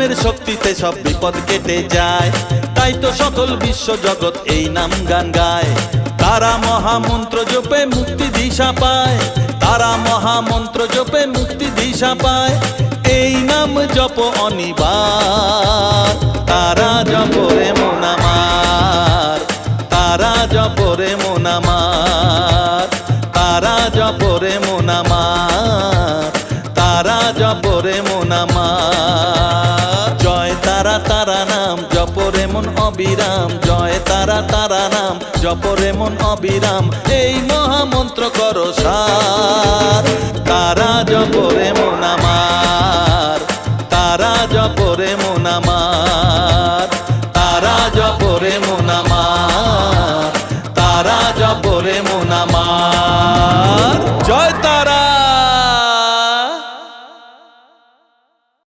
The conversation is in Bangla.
নামের শক্তিতে সব বিপদ কেটে যায়, তাই তো সকল বিশ্ব জগৎ এই নাম গান গায়। তারা মহামন্ত্র জপে মুক্তি দিশা পায়, তারা মহামন্ত্র জপে মুক্তি দিশা পায়। এই নাম জপ অনিবার, তারা জপ রে মন আমার, তারা জপ রে মন আমার, তারা জপ রে মন আমার, তারা জপ রে মন আমার। জয় তারা তারা নাম জপ রে মন অবিরাম, জয় তারা তারা নাম জপ রে মন অবিরাম। এই মহামন্ত্র করো সার, তারা জপ রে মন আমার, তারা জপ রে মন আমার।